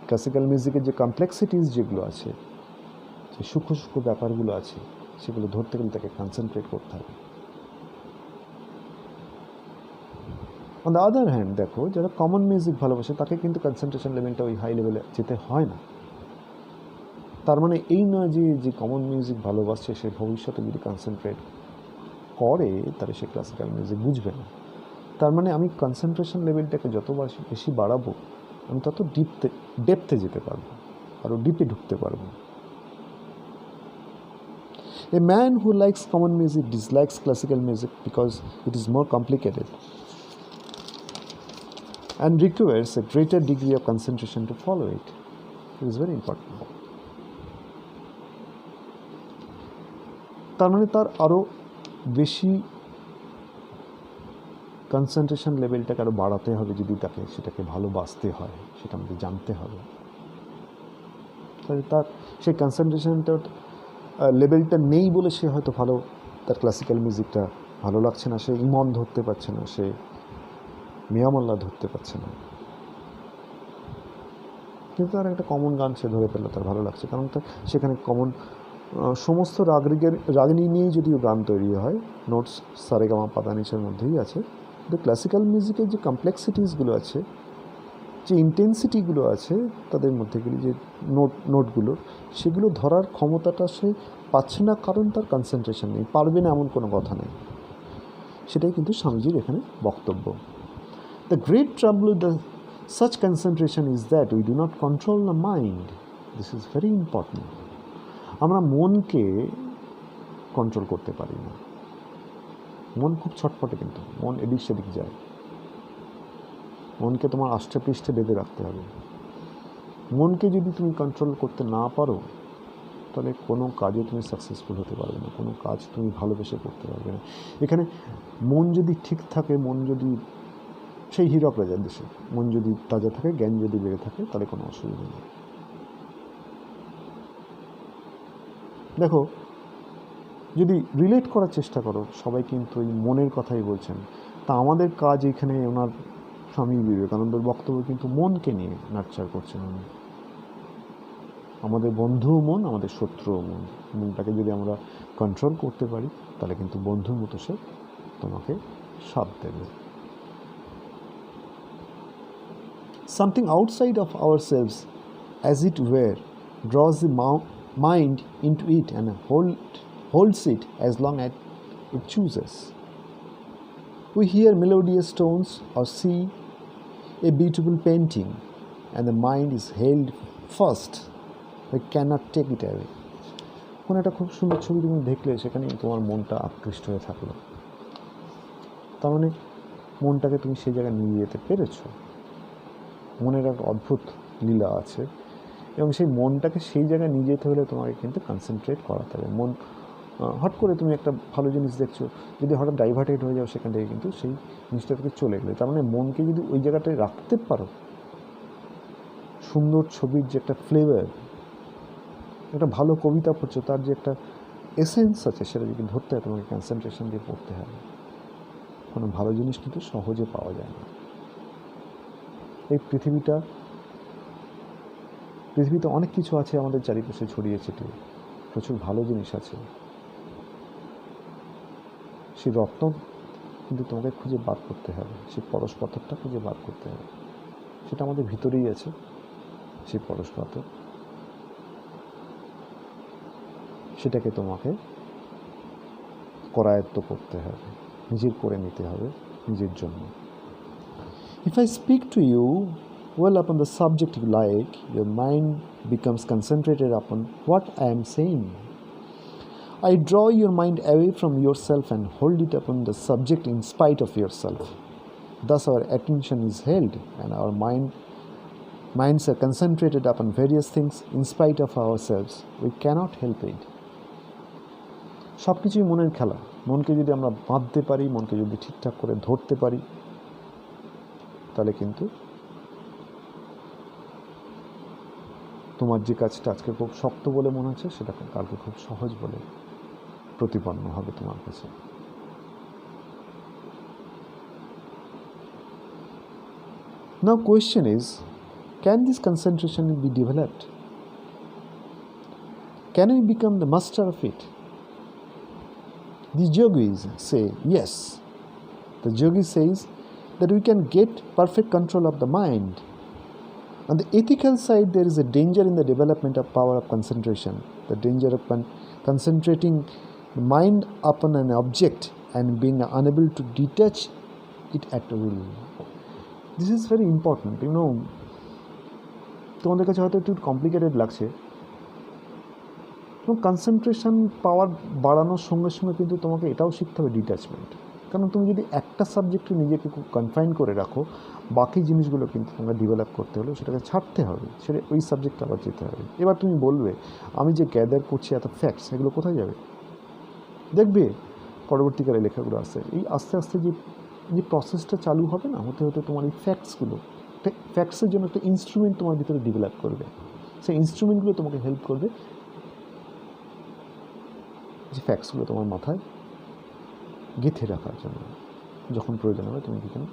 ক্লাসিক্যাল মিউজিকের যে কমপ্লেক্সিটিস যেগুলো আছে, যে সূক্ষ্ম ব্যাপারগুলো আছে, সেগুলো ধরতে গেলে তাকে কনসেন্ট্রেট করতে হবে। অন দ্য আদার হ্যান্ড দেখো, যারা কমন মিউজিক ভালোবাসে তাকে কিন্তু কনসেন্ট্রেশন লেভেলটা ওই হাই লেভেলে যেতে হয় না। তার মানে এই নয় যে কমন মিউজিক ভালোবাসছে সে ভবিষ্যতে যদি কনসেন্ট্রেট করে তাহলে সে ক্লাসিক্যাল মিউজিক বুঝবে না। তার মানে আমি কনসেন্ট্রেশন লেভেলটাকে যত বেশি বাড়াবো, আমি তত ডেপথে যেতে পারবো, আরও ডিপে ঢুকতে পারবো। A man who likes common music dislikes classical music because it is more complicated and requires a greater degree of concentration to follow it. It is very important. তার মানে তার আরও বেশি কনসেন্ট্রেশন লেভেলটাকে আরও বাড়াতে হবে যদি তাকে সেটাকে ভালোবাসতে হয়, সেটা আমাদের জানতে হবে। তাহলে তার সেই কনসেন্ট্রেশনটা লেভেলটা নেই বলে সে হয়তো তার ক্লাসিক্যাল মিউজিকটা ভালো লাগছে না, সে ইমন ধরতে পারছে না, সে মিয়ামল্লা ধরতে পারছে না, কিন্তু তার একটা কমন গান সে ধরে ফেললো, তার ভালো লাগছে। কারণ তার সেখানে কমন সমস্ত রাগিনী নিয়েই যদিও গান তৈরি হয়, নোটস সারেগামা পাদানিসের মধ্যেই আছে, কিন্তু ক্লাসিক্যাল মিউজিকের যে কমপ্লেক্সিটিসগুলো আছে, যে ইন্টেন্সিটিগুলো আছে তাদের মধ্যে যে নোটগুলো, সেগুলো ধরার ক্ষমতাটা সে পাচ্ছে না, কারণ তার কনসেন্ট্রেশন নেই। পারবে না এমন কোনো কথা নেই, সেটাই কিন্তু স্বামীজির এখানে বক্তব্য। The great trouble with the Such concentration is that we do not control the mind. This is very important. আমরা মনকে কন্ট্রোল করতে পারি না। মন খুব ছটফটে, কিন্তু মন এদিক সেদিক যায়। মনকে তোমার আষ্টে পৃষ্ঠে বেঁধে রাখতে হবে। মনকে যদি তুমি কন্ট্রোল করতে না পারো, তাহলে কোনো কাজে তুমি সাকসেসফুল হতে পারবে না, কোনো কাজ তুমি ভালোবেসে করতে পারবে না। এখানে মন যদি ঠিক থাকে, মন যদি সেই হীরক রাজার দেশে মন যদি তাজা থাকে, জ্ঞান যদি বেড়ে থাকে, তাহলে কোনো অসুবিধা নেই। দেখো, যদি রিলেট করার চেষ্টা করো, সবাই কিন্তু এই মনের কথাই বলছেন। তা আমাদের কাজ এখানে, ওনার স্বামী বিবেকানন্দের বক্তব্য কিন্তু মনকে নিয়ে নার্চার করছেন উনি। আমাদের বন্ধুও মন, আমাদের শত্রুও মন। মনটাকে যদি আমরা কন্ট্রোল করতে পারি, তাহলে কিন্তু বন্ধুর মতো সে তোমাকে সাথ দেবে। Something outside of ourselves, as it were, draws the mind into it and holds it as long as it chooses. We hear melodious tones or see a beautiful painting, and the mind is held fast. We cannot take it away. কোনো একটা খুব সুন্দর ছবি তুমি দেখলে, সেখানে তোমার মনটা আকৃষ্ট হয়ে থাকলো, তার মানে মনটাকে তুমি সেই জায়গায় নিয়ে যেতে পেরেছো। মনের এক অদ্ভুত লীলা আছে, এবং সেই মনটাকে সেই জায়গায় নিয়ে যেতে হলে তোমাকে কিন্তু কনসেন্ট্রেট করাতে হবে। মন হট করে তুমি একটা ভালো জিনিস দেখছো, যদি হঠাৎ ডাইভার্টেড হয়ে যাও, সেখান থেকে কিন্তু সেই জিনিসটা থেকে চলে গেলে, তার মানে মনকে যদি ওই জায়গাটায় রাখতে পারো, সুন্দর ছবির যে একটা ফ্লেভার, একটা ভালো কবিতা পড়ছো, তার যে একটা এসেন্স আছে, সেটা যদি ধরতে হয়, তোমাকে কনসেন্ট্রেশন দিয়ে পড়তে হবে। কোনো ভালো জিনিস কিন্তু সহজে পাওয়া যায় না। এই পৃথিবীতে অনেক কিছু আছে আমাদের চারিপাশে ছড়িয়ে ছিটিয়ে, প্রচুর ভালো জিনিস আছে। সেই রত্ন কিন্তু তোমাকে খুঁজে বার করতে হবে, সেই পরশ পাথরটা খুঁজে বার করতে হবে। সেটা আমাদের ভিতরেই আছে, সেই পরশ পাথর। সেটাকে তোমাকে করায়ত্ত করতে হবে, নিজের করে নিতে হবে, নিজের জন্য। If I speak to you well upon the subject you like, your mind becomes concentrated upon what I am saying. I draw your mind away from yourself and hold it upon the subject in spite of yourself. Thus our attention is held, and our minds are concentrated upon various things in spite of ourselves. We cannot help it. সব কিছুই মনের খেলা। মনকে যদি আমরা বাঁধতে পারি, মনকে যদি ঠিকঠাক করে ধরতে পারি, তাহলে কিন্তু তোমার যে কাজটা আজকে খুব শক্ত বলে মনে হচ্ছে, সেটা কালকে খুব সহজ বলে প্রতিপন্ন হবে তোমার কাছে। Now question is, can this concentration be developed? Can we become the master of it? The yogis say yes. The yogi says that we can get perfect control of the mind. On the ethical side, there is a danger in the development of power of concentration, the danger of concentrating the mind upon an object and being unable to detach it at will. This is very important. You know, তোমাদের কাছে হয়তো একটু complicated লাগছে। Concentration পাওয়ার বাড়ানোর সঙ্গে সঙ্গে কিন্তু তোমাকে এটাও শিখতে হবে ডিট্যাচমেন্ট। কারণ তুমি যদি একটা সাবজেক্টে নিজেকে খুব কনফাইন করে রাখো, বাকি জিনিসগুলো কিন্তু তোমাকে ডেভেলপ করতে হলে সেটাকে ছাড়তে হবে, সেটা ওই সাবজেক্টে আবার যেতে হবে। এবার তুমি বলবে, আমি যে গ্যাদার করছি এত ফ্যাক্টস, এগুলো কোথায় যাবে? দেখবে পরবর্তীকালে লেখাগুলো আসছে, এই আস্তে আস্তে যে প্রসেসটা চালু হবে না, হতে হতে তোমার এই ফ্যাক্টসের জন্য একটা ইনস্ট্রুমেন্ট তোমার ভিতরে ডেভেলপ করবে। সেই ইনস্ট্রুমেন্টগুলো তোমাকে হেল্প করবে যে ফ্যাক্টসগুলো তোমার মাথায় গেঁথে রাখার জন্য, যখন প্রয়োজন হবে তুমি can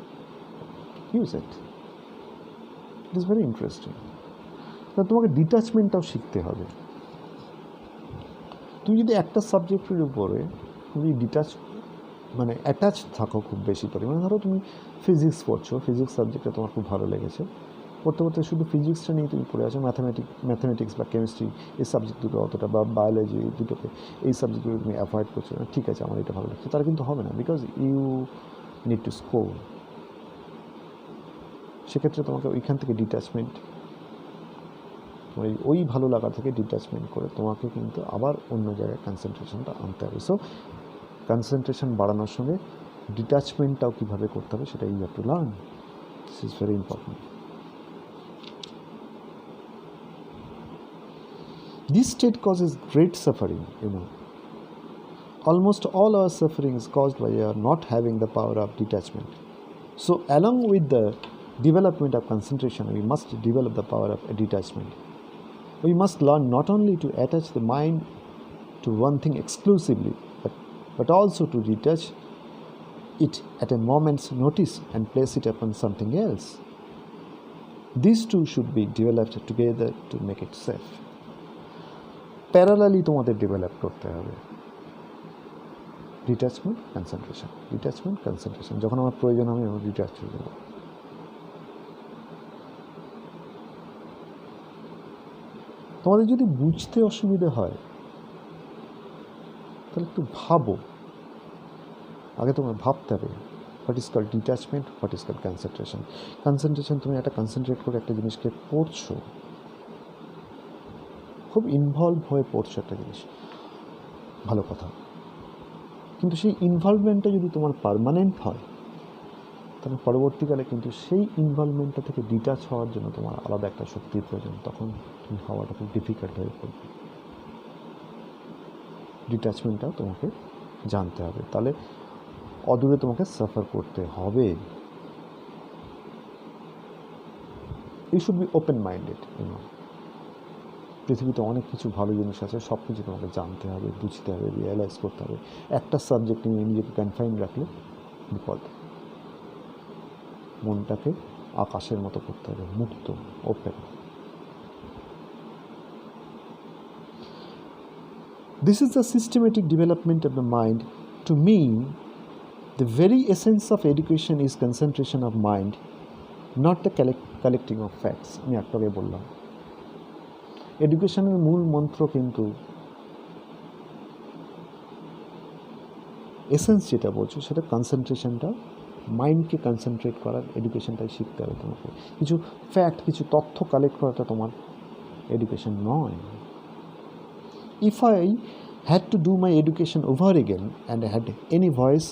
use it. It is very interesting. তোমাকে ডিট্যাচমেন্টটাও শিখতে হবে। তুমি যদি একটা সাবজেক্টের উপরে তুমি অ্যাটাচ থাকো খুব বেশি পরিমাণে, ধরো তুমি ফিজিক্স পড়ছো, ফিজিক্স সাবজেক্টটা তোমার খুব ভালো লেগেছে, পড়তে পড়তে শুধু ফিজিক্সটা নিয়ে তুমি পড়ে আছো, ম্যাথামেটিক্স বা কেমিস্ট্রি এই সাবজেক্ট দুটো অতটা, বা বায়োলজি দুটোকে, এই সাবজেক্টগুলো তুমি অ্যাভয়েড করছো না, ঠিক আছে আমার এটা ভালো লাগছে, তারা কিন্তু হবে না। Because you need to score. সেক্ষেত্রে তোমাকে ওইখান থেকে ডিট্যাচমেন্ট, ওই ভালো লাগা থেকে ডিট্যাচমেন্ট করে তোমাকে কিন্তু আবার অন্য জায়গায় কনসেন্ট্রেশনটা আনতে হবে। সো কনসেন্ট্রেশন বাড়ানোর সঙ্গে ডিট্যাচমেন্টটাও কীভাবে করতে হবে সেটা you have to learn. This is very important. This state causes great suffering, Almost all our suffering is caused by our not having the power of detachment. So, along with the development of concentration, we must develop the power of detachment. We must learn not only to attach the mind to one thing exclusively, but also to detach it at a moment's notice and place it upon something else. These two should be developed together to make it safe. Parallelly তোমাদের develop করতে হবে detachment concentration, detachment concentration. যখন আমার প্রয়োজন হবে আমি detach হয়ে যাব। তোমাদের যদি বুঝতে অসুবিধা হয় তাহলে একটু ভাবো, আগে তোমার ভাবতে হবে what is called detachment, what is called concentration. Concentration, তুমি একটা কনসেন্ট্রেট করে একটা জিনিসকে পড়ছো, খুব ইনভলভ হয়ে পড়ছো একটা জিনিস, ভালো কথা, কিন্তু সেই ইনভলভমেন্টটা যদি তোমার পার্মানেন্ট হয় তাহলে পরবর্তীকালে কিন্তু সেই ইনভলভমেন্টটা থেকে ডিটাচ হওয়ার জন্য তোমার আলাদা একটা শক্তির প্রয়োজন, তখন তুমি হওয়াটা খুব ডিফিকাল্ট হয়ে পড়বে। ডিট্যাচমেন্টটাও তোমাকে জানতে হবে, তাহলে অদূরে তোমাকে সাফার করতে হবে। You should be open minded. পৃথিবীতে অনেক কিছু ভালো জিনিস আছে, সব কিছু তোমাকে জানতে হবে, বুঝতে হবে, রিয়েলাইজ করতে হবে। একটা সাবজেক্ট নিয়ে নিজেকে কনফাইন রাখলে বিপদ। মনটাকে আকাশের মতো করতে হবে, মুক্ত, open. This is the systematic development of the mind. To me, the very essence of education is concentration of mind, not the collecting of facts. আমি একটু আগে বললাম এডুকেশনের মূল মন্ত্র কিন্তু এসেন্স যেটা বলছো সেটা কনসেন্ট্রেশনটা, মাইন্ডকে কনসেন্ট্রেট করার এডুকেশনটাই শিখতে হবে তোমাকে। কিছু ফ্যাক্ট, কিছু তথ্য কালেক্ট করাটা তোমার এডুকেশন নয়। If I had to do my education over again and I had any voice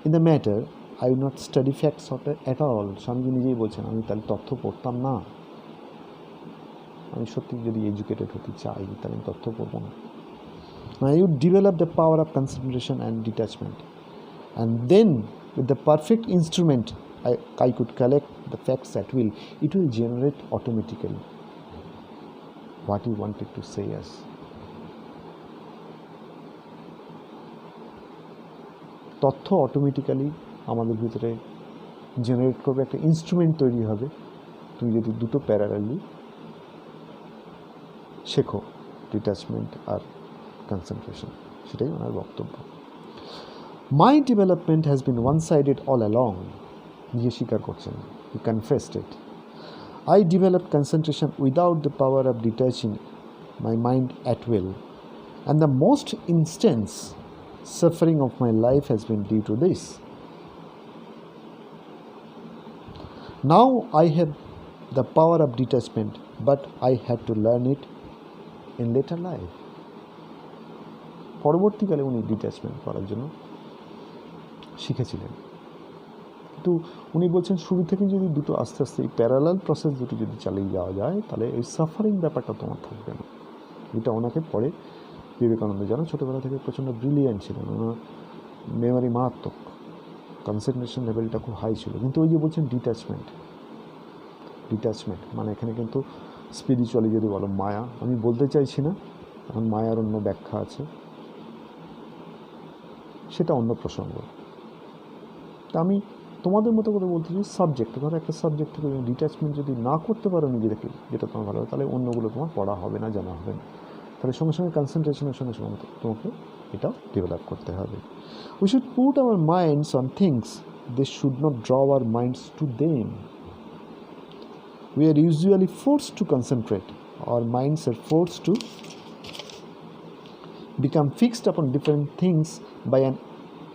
in the matter, I would not study facts at all. Swamiji নিজেই বলছেন আমি তাহলে তথ্য পড়তাম না। আমি সত্যি যদি এডুকেটেড হতে চাই তাহলে আমি তথ্য পড়ব না। I would develop the power of concentration and detachment, and then with the perfect instrument I could collect the facts at will. It will generate automatically what you wanted to say as. তথ্য automatically আমাদের ভিতরে generate করবে, একটা instrument তৈরি হবে। তুমি যদি দুটো প্যারালালি শেখো, ডিট্যাচমেন্ট আর কনসেন্ট্রেশন, সেটাই ওনার বক্তব্য। My development has been one sided all along, নিজে স্বীকার করছেন, he confessed it. I develop concentration without the power of detaching my mind at will, and the most instance suffering of my life has been due to this. Now I have the power of detachment, but I had to learn it in later life. পরবর্তীকালে উনি detachment করার জন্য শিখেছিলেন, কিন্তু উনি বলছেন শুরু থেকে যদি দুটো আস্তে আস্তে এই প্যারালাল প্রসেস দুটো যদি চালিয়ে যাওয়া যায় তাহলে এই সাফারিং ব্যাপারটা তোমার থাকবে না। এটা ওনাকে পরে বিবেকানন্দ জানো ছোটোবেলা থেকে প্রচণ্ড ব্রিলিয়ান্ট ছিলেন, ওনার মেমোরি মারাত্মক, কনসেন্ট্রেশন লেভেলটা খুব হাই ছিল, কিন্তু ওই যে বলছেন ডিট্যাচমেন্ট মানে এখানে কিন্তু স্পিরিচুয়ালি যদি বলো মায়া, আমি বলতে চাইছি না, এখন মায়ার অন্য ব্যাখ্যা আছে, সেটা অন্য প্রসঙ্গ। তা আমি তোমাদের মতো করে বলতে চাই সাবজেক্ট, ধরো একটা সাবজেক্ট থেকে ডিট্যাচমেন্ট যদি না করতে পারো নিজেকে, যেটা তোমার ভালো হবে, তাহলে অন্যগুলো তোমার পড়া হবে না, জানা হবে না। তাহলে সঙ্গে সঙ্গে কনসেন্ট্রেশনের সঙ্গে সঙ্গে তোমাকে এটাও ডেভেলপ করতে হবে। We should put our minds on things, they should not draw our minds to them. We are usually forced to concentrate. Our minds are forced to become fixed upon different things by an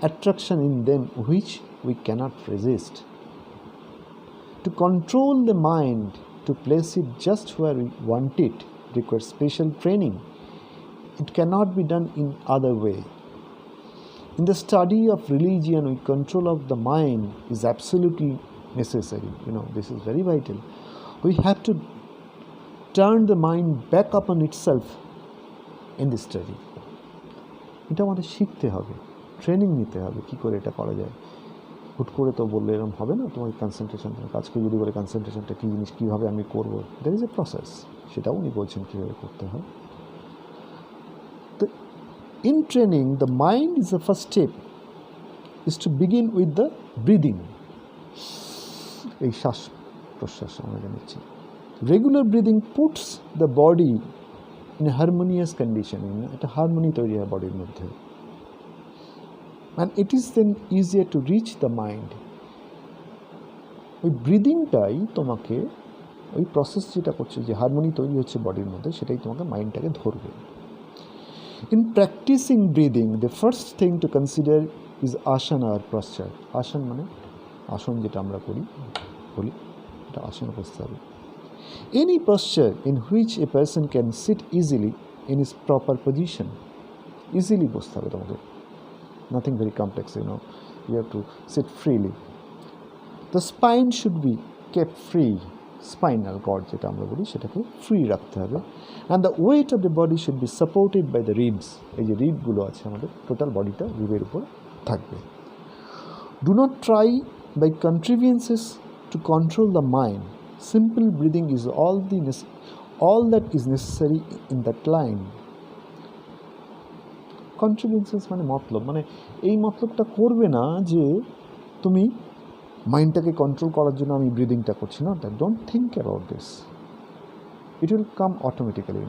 attraction in them which we cannot resist. To control the mind, to place it just where we want it, requires special training. It cannot be done in other way. In the study of religion, control of the mind is absolutely necessary. This is very vital. We have to turn the mind back upon itself in this study. এটা আমাদের শিখতে হবে, training নিতে হবে কী করে এটা করা যায়। হুট করে তো বললে এরকম হবে না। তোমার কনসেন্ট্রেশন, কাজকে যদি বলে কনসেন্ট্রেশনটা কী জিনিস, কীভাবে আমি করবো, দ্যাট ইজ এ প্রসেস। সেটাও উনি বলছেন কীভাবে করতে হয়। তো in training the mind is the first step is to begin with the breathing. এই শ্বাস প্রশ্বাস আমরা জানিচ্ছি। Regular breathing puts the body in harmonious condition. একটা হারমোনি তৈরি হয় বডির মধ্যে। And it is then easier to reach the mind. ওই ব্রিদিংটাই তোমাকে, ওই প্রসেস যেটা করছে, যে হারমোনি তৈরি হচ্ছে বডির মধ্যে, সেটাই তোমাকে মাইন্ডটাকে ধরবে। In practicing breathing, the first thing to consider is asana or posture. আসন মানে আসন যেটা আমরা বলি এটা আসন বসতে হবে। Any posture in which a person can sit easily in his proper position. Easily বসতে হবে তোমাকে, nothing very complex, you have to sit freely. The spine should be kept free. Spinal cord যেটা আমরা বলি সেটাকে ফ্রি রাখতে হবে। and the weight of the body should be supported by the ribs. এই যে রিবগুলো আছে আমাদের, টোটাল বডিটা রিবের উপর থাকবে। do not try by contrivances to control the mind. Simple breathing is all that is necessary in that line. Contributions মানে মতলব, মানে এই মতলবটা করবে না যে তুমি মাইন্ডটাকে কন্ট্রোল করার জন্য আমি ব্রিদিংটা করছি না। That don't think about this, it will come automatically.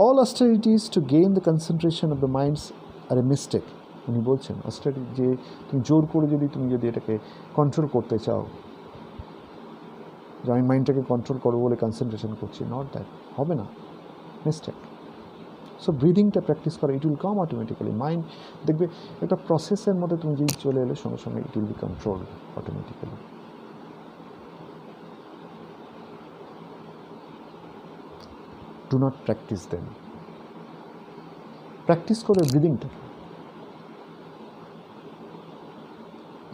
All austerities to gain the concentration of the minds are a mistake. উনি বলছেন অস্টেরিটি, যে তুমি জোর করে তুমি যদি এটাকে কন্ট্রোল করতে চাও, যে আমি মাইন্ডটাকে কন্ট্রোল করবো বলে কনসেন্ট্রেশন করছি, নট দ্যাট, হবে না, মিস্টেক। সো ব্রিদিংটা প্র্যাকটিস করো, it will come automatically. Mind দেখবে একটা প্রসেসের মধ্যে তুমি যদি চলে এলে সঙ্গে সঙ্গে it will be control automatically. Do not practise them, practice করে ব্রিদিংটা।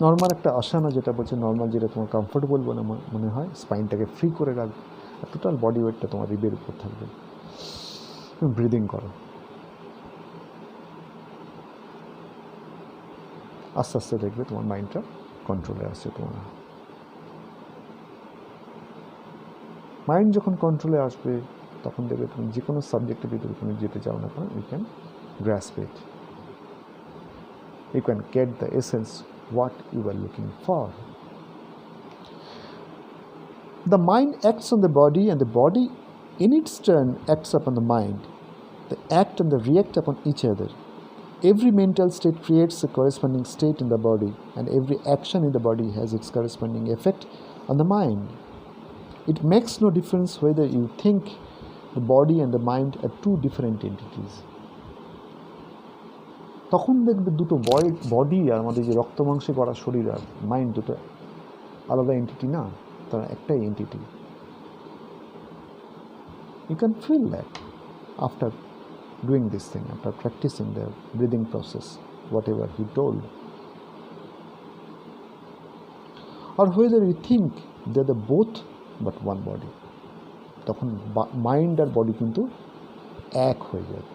নর্মাল একটা আসানা যেটা বলছে, নর্মাল যেটা তোমার কমফোর্টেবল বলে মনে হয়, স্পাইনটাকে ফ্রি করে রাখবে, আর টোটাল বডি ওয়েটটা তোমার রিবের উপর থাকবে। ব্রিদিং করো, আস্তে আস্তে দেখবে তোমার মাইন্ডটা কন্ট্রোলে আসছে। তোমার মাইন্ড যখন কন্ট্রোলে আসবে তখন দেখবে তুমি যে কোনো সাবজেক্টের ভিতরে তুমি যেতে চাও না কেন, you can grasp it, you can get the essence what you are looking for. The mind acts on the body and the body in its turn acts upon the mind. They act and they react upon each other. Every mental state creates a corresponding state in the body, and every action in the body has its corresponding effect on the mind. It makes no difference whether you think the body and the mind are two different entities. তখন দেখবে দুটো body আর আমাদের যে রক্ত মাংসে গড়া শরীর আর mind, দুটো আলাদা এন্টিটি না, তারা একটাই entity. You can feel that after doing this thing, after practising the breathing process, whatever he told. আর whether you think they are the both but one body, তখন মাইন্ড আর body কিন্তু এক হয়ে যাবে।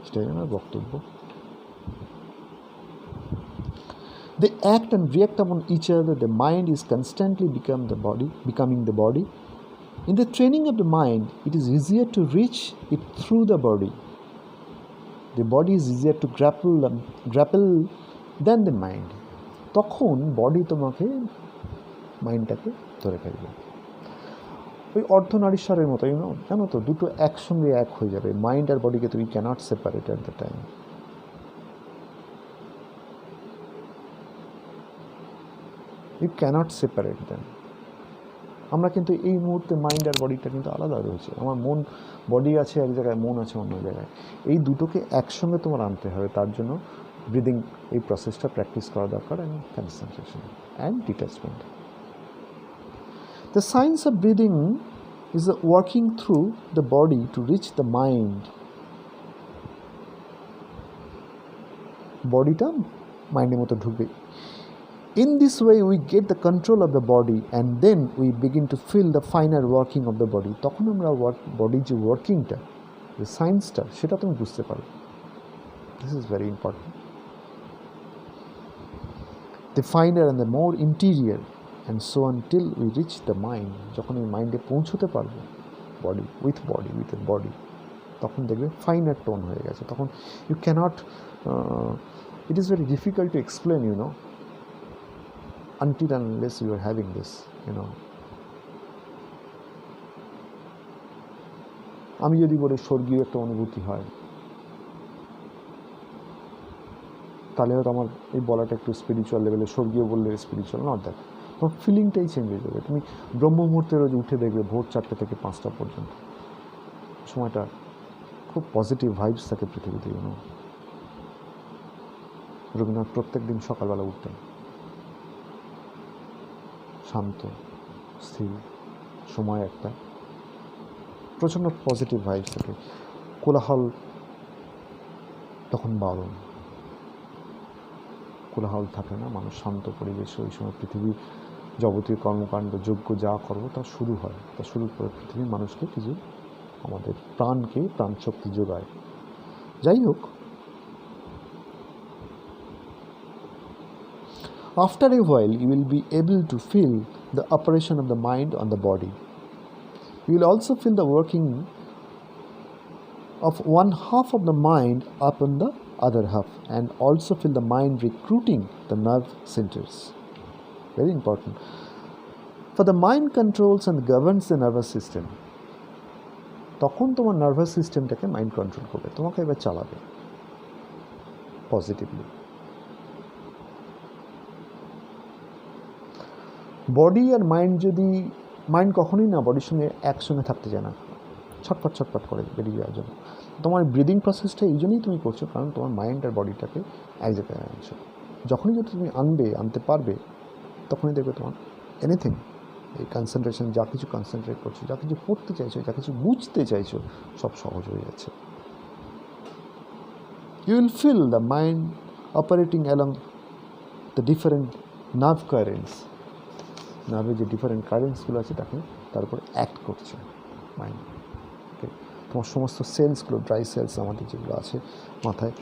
সেটাই আমার বক্তব্য। They act and react upon each other. The mind is constantly becoming the body. In the training of the mind, it is easier to reach it through the body. The body is easier to grapple than the mind. তখন body তোমাকে মাইন্ডটাকে ধরে ফেলবে। ওই অর্ধনারীশ্বরের মতো, জানো তো, দুটো একসঙ্গে এক হয়ে যাবে। মাইন্ড আর বডিকে তুমি cannot separate at the time. You cannot separate them. আমরা কিন্তু এই মুহূর্তে মাইন্ড আর বডিটা কিন্তু আলাদা রয়েছে। আমার বডি আছে এক জায়গায়, মন আছে অন্য জায়গায়। এই দুটোকে একসঙ্গে তোমার আনতে হবে। তার জন্য ব্রিদিং এই প্রসেসটা প্র্যাকটিস করা দরকার, and concentration and detachment. The science of breathing is working through the body to reach the mind. বডিটা মাইন্ডের মতো ঢুকবে। In this way we get the control of the body and then we begin to feel the finer working of the body. তখন আমরা বডির যে ওয়ার্কিংটা, যে সায়েন্সটা, সেটা তুমি বুঝতে পারো। This is very important. The finer and the more interior and so until we reach the mind. যখন ওই মাইন্ডে পৌঁছতে পারবো, বডি উইথ বডি, তখন দেখবে ফাইনার টোন হয়ে গেছে। তখন you can't, it is very difficult to explain, until and unless you are having this, আমি যদি বলি স্বর্গীয় একটা অনুভূতি হয়, তাহলে হয়তো আমার এই বলাটা একটু স্পিরিচুয়াল লেভেলে, স্বর্গীয় বললে স্পিরিচুয়াল, নট দ্যাট। তোমার ফিলিংটাই চেঞ্জ হয়ে যাবে। তুমি ব্রহ্ম মুহূর্তে রোজ উঠে দেখবে ভোর 4টে থেকে 5টা পর্যন্ত সময়টা খুব পজিটিভ ভাইবস থাকে পৃথিবীতে। রবীন্দ্রনাথ প্রত্যেক দিন সকালবেলা উঠতেন, শান্ত স্থির সময়, একটা প্রচণ্ড পজিটিভ ভাইবস থাকে। কোলাহল তখন বারণ, কোলাহল থাকে না, মানুষ শান্ত পরিবেশে ওই সময় পৃথিবীর যাবতীয় কর্মকাণ্ড যজ্ঞ যা করবো তা শুরু হয়। তা শুরু করে পৃথিবীর মানুষকে কিছু, আমাদের প্রাণকে প্রাণশক্তি যোগায়। যাই হোক, after a while you will be able to feel the operation of the mind on the body. You will also feel the working of one half of the mind upon the other half, and also feel the mind recruiting the nerve centers. Very important. For the mind controls and governs the nervous system. তখন তোমার nervous সিস্টেমটাকে mind control করবে, তোমাকে এবার চালাবে positively. Body আর mind যদি, mind কখনোই না বডির সঙ্গে একসঙ্গে থাকতে চায় না, ছটফট করে বেরিয়ে যাওয়ার জন্য। তোমার ব্রিদিং প্রসেসটা এই জন্যই তুমি করছো, কারণ তোমার মাইন্ড আর বডিটাকে এক জায়গায় আনছো। যখনই যদি তুমি আনতে পারবে, তখনই দেখবে তোমার এনিথিং, এই কনসেন্ট্রেশন, যা কিছু কনসেন্ট্রেট করছো, যা কিছু পড়তে চাইছো, যা কিছু বুঝতে চাইছো, সব সহজ হয়ে যাচ্ছে। You will feel the mind operating along the different nerve currents. নার্ভে যে ডিফারেন্ট কারেন্টসগুলো আছে তার উপর অ্যাক্ট করছে মাইন্ড। ওকে, তোমার সমস্ত সেলসগুলো, ড্রাই সেলস আমাদের যেগুলো আছে মাথায়,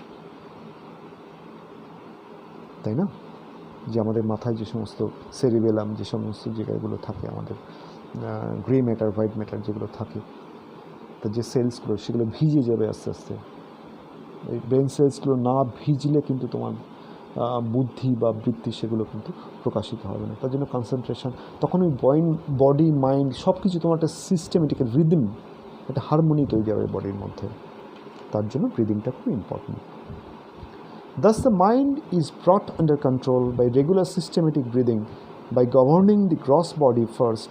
তাই না, যে আমাদের মাথায় যে সমস্ত সেরিবেলাম, যে সমস্ত জায়গাগুলো থাকে আমাদের, গ্রে ম্যাটার, হোয়াইট ম্যাটার যেগুলো থাকে, তা যে সেলসগুলো সেগুলো ভিজে যাবে আস্তে আস্তে। এই ব্রেন সেলসগুলো না ভিজলে কিন্তু তোমার বুদ্ধি বা বৃত্তি সেগুলো কিন্তু প্রকাশিত হবে না। তার জন্য কনসেন্ট্রেশন, তখন ওই বডি মাইন্ড সব কিছু তোমার একটা সিস্টেমেটিক রিদম, একটা হারমোনি তৈরি হবে বডির মধ্যে। তার জন্য ব্রিদিংটা খুব important. Thus the mind is brought under control by regular systematic breathing, by governing the gross body first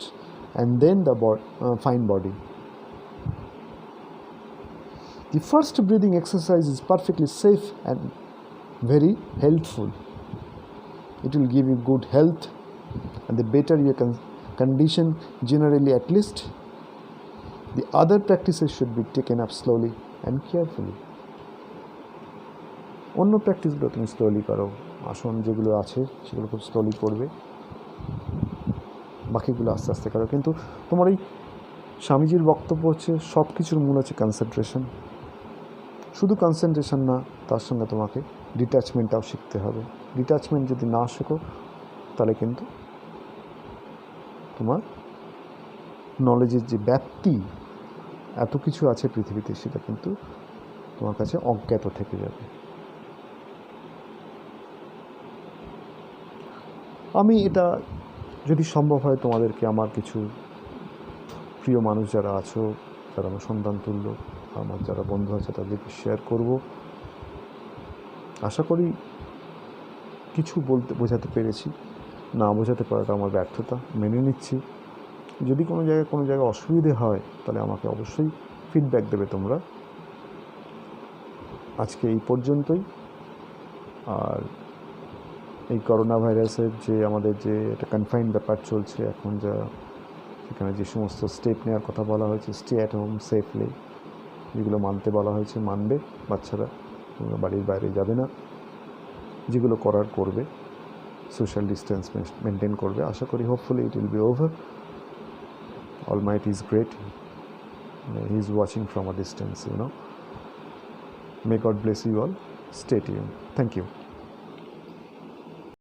and then the fine body. The first breathing exercise is perfectly safe and very helpful. It will give you good health, and the better your condition generally, at least the other practices should be taken up slowly and carefully. অন্য প্র্যাকটিসগুলো তুমি slowly করো, আসন যেগুলো আছে সেগুলো খুব slowly করবে, বাকিগুলো আস্তে আস্তে করো। কিন্তু তোমার এই স্বামীজির বক্তব্য হচ্ছে সব কিছুর মূল আছে কনসেন্ট্রেশন। শুধু কনসেন্ট্রেশন না, তার সঙ্গে তোমাকে ডিট্যাচমেন্টটাও শিখতে হবে। ডিট্যাচমেন্ট যদি না শেখো, তাহলে কিন্তু তোমার নলেজের যে ব্যাপ্তি, এত কিছু আছে পৃথিবীতে, সেটা কিন্তু তোমার কাছে অজ্ঞাত থেকে যাবে। আমি এটা যদি সম্ভব হয় তোমাদেরকে, আমার কিছু প্রিয় মানুষ যারা আছো, যারা আমার সন্তান তুল্য, আমার যারা বন্ধু আছে, তাদেরকে শেয়ার করব। আশা করি কিছু বোঝাতে পেরেছি। না বোঝাতে পারাটা আমার ব্যর্থতা, মেনে নিচ্ছি। যদি কোনো জায়গায় অসুবিধে হয়, তাহলে আমাকে অবশ্যই ফিডব্যাক দেবে তোমরা। আজকে এই পর্যন্তই। আর এই করোনা ভাইরাসের যে আমাদের যে একটা কনফাইন ব্যাপার চলছে এখন, যা সেখানে যে সমস্ত স্টেপ নেওয়ার কথা বলা হয়েছে, স্টে অ্যাট হোম সেফলি, যেগুলো মানতে বলা হয়েছে মানবে বাচ্চারা, বাড়ির বাইরে যাবে না, যেগুলো করার করবে, সোশ্যাল ডিস্টেন্স মেনটেন করবে। আশা করি hopefully it will be over. Almighty is great. He is watching from a distance, May God bless you all. Stay tuned. Thank you.